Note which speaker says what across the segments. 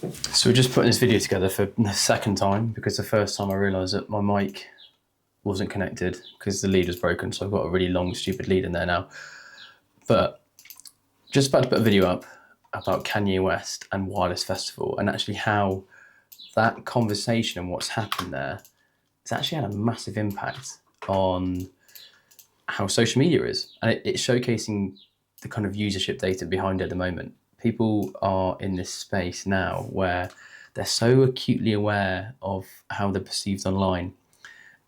Speaker 1: So we're just putting this video together for the second time because the first time I realised that my mic wasn't connected because the lead was broken. So I've got a really long, stupid lead in there now. But just about to put a video up about Kanye West and Wireless Festival and actually how that conversation and what's happened there has actually had a massive impact on how social media is. And it's showcasing the kind of usership data behind it at the moment. People are in this space now where they're so acutely aware of how they're perceived online.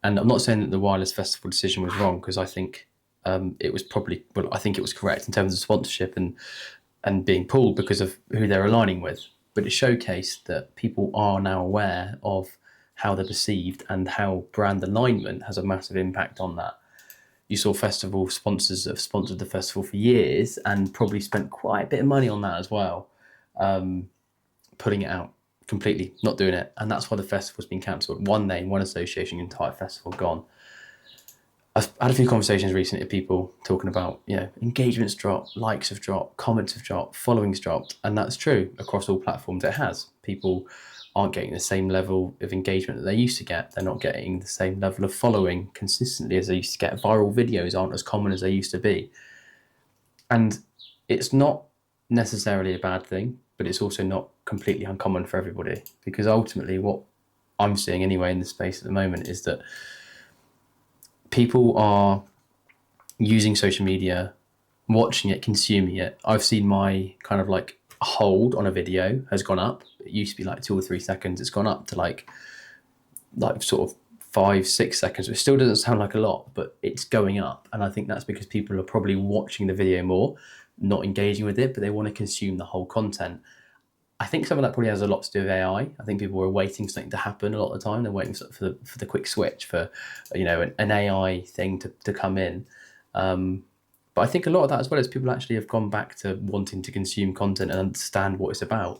Speaker 1: And I'm not saying that the Wireless Festival decision was wrong, because I think it was probably, well, I think it was correct in terms of sponsorship and being pulled because of who they're aligning with. But it showcased that people are now aware of how they're perceived and how brand alignment has a massive impact on that. You saw festival sponsors that have sponsored the festival for years and probably spent quite a bit of money on that as well, putting it out completely, not doing it. And that's why the festival's been cancelled. One name, one association, entire festival gone. I've had a few conversations recently with people talking about, engagements dropped, likes have dropped, comments have dropped, following's dropped. And that's true across all platforms. It has. People aren't getting the same level of engagement that they used to get. They're not getting the same level of following consistently as they used to get. Viral videos aren't as common as they used to be. And it's not necessarily a bad thing, but it's also not completely uncommon for everybody, because ultimately what I'm seeing anyway in the space at the moment is that people are using social media, watching it, consuming it. I've seen my kind of like hold on a video has gone up. It used to be like 2 or 3 seconds. It's gone up to like sort of 5-6 seconds, which still doesn't sound like a lot, but it's going up. And I think that's because people are probably watching the video more, not engaging with it, but they want to consume the whole content. I think some of that probably has a lot to do with AI. I think people are waiting for something to happen a lot of the time. They're waiting for the quick switch for, an AI thing to come in. But I think a lot of that as well is people actually have gone back to wanting to consume content and understand what it's about.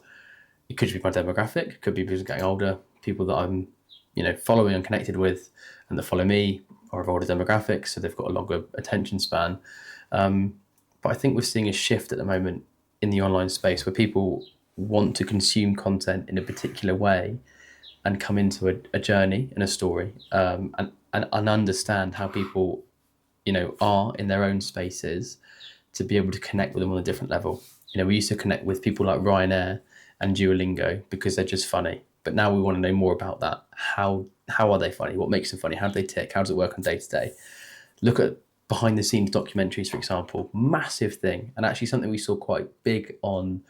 Speaker 1: It could be my demographic, it could be people getting older, people that I'm, following and connected with and that follow me are of older demographics, so they've got a longer attention span. But I think we're seeing a shift at the moment in the online space where people want to consume content in a particular way and come into a journey and a story, and understand how people are in their own spaces to be able to connect with them on a different level. We used to connect with people like Ryanair and Duolingo because they're just funny, but now we want to know more about that. How are they funny? What makes them funny? How do they tick? How does it work on day to day? Look at behind the scenes documentaries, for example, massive thing, and actually something we saw quite big on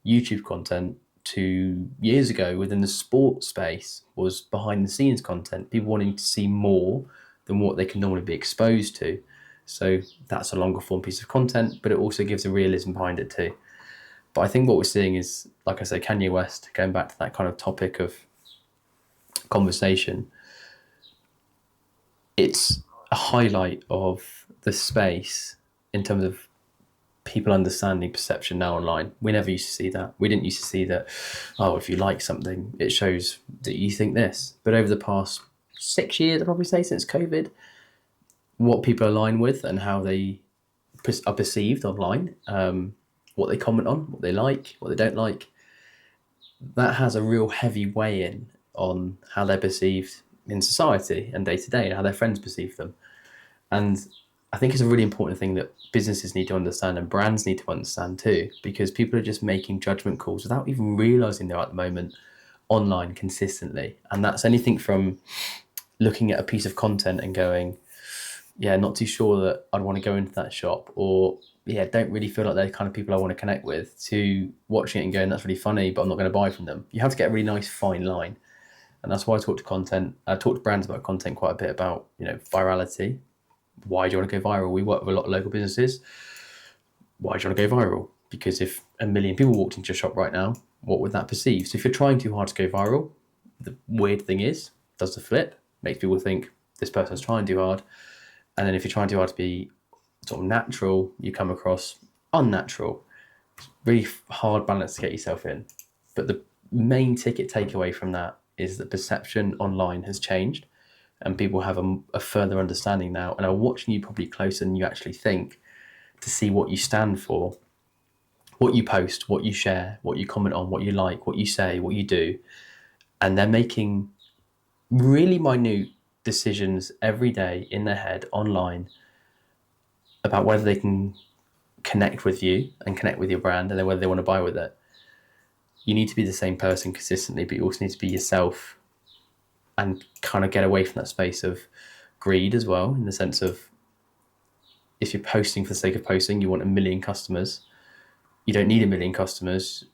Speaker 1: YouTube content 2 years ago within the sport space was behind the scenes content, people wanting to see more than what they can normally be exposed to. So that's a longer form piece of content, but it also gives a realism behind it too. But I think what we're seeing is, like I say, Kanye West, going back to that kind of topic of conversation, it's a highlight of the space in terms of people understanding perception now online. We never used to see that. We didn't used to see that, if you like something, it shows that you think this. But over the past 6 years, I'd probably say, since COVID, what people align with and how they are perceived online, what they comment on, what they like, what they don't like, that has a real heavy weigh in on how they're perceived in society and day to day and how their friends perceive them. And I think it's a really important thing that businesses need to understand and brands need to understand too, because people are just making judgment calls without even realizing they're at the moment online consistently. And that's anything from looking at a piece of content and going, not too sure that I'd want to go into that shop, or don't really feel like they're the kind of people I want to connect with, to watching it and going, that's really funny, but I'm not going to buy from them. You have to get a really nice fine line. And that's why I talk to brands about content quite a bit, about, virality. Why do you want to go viral? We work with a lot of local businesses. Why do you want to go viral? Because if 1 million people walked into your shop right now, what would that perceive? So if you're trying too hard to go viral, the weird thing is, does the flip, makes people think this person's trying too hard. And then if you're trying too hard to be sort of natural, you come across unnatural. It's really hard balance to get yourself in. But the main ticket takeaway from that is that perception online has changed, and people have a further understanding now and are watching you probably closer than you actually think to see what you stand for. what you post, what you share, what you comment on, what you like, what you say, what you do. And they're making really minute decisions every day in their head online about whether they can connect with you and connect with your brand, and then whether they want to buy with it. You need to be the same person consistently, but you also need to be yourself and kind of get away from that space of greed as well, in the sense of, if you're posting for the sake of posting, you want a million customers. You don't need a million customers.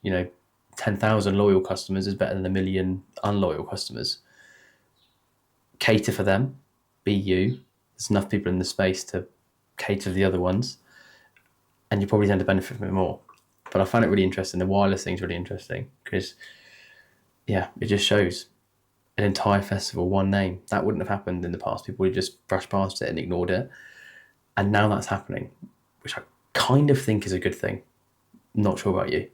Speaker 1: 10,000 loyal customers is better than a million unloyal customers. Cater for them, be you. There's enough people in the space to cater to the other ones, and you probably tend to benefit from it more. But I find it really interesting. The wireless thing's really interesting because, yeah, it just shows an entire festival, one name. That wouldn't have happened in the past. People would just brush past it and ignored it. And now that's happening, which I kind of think is a good thing. Not sure about you.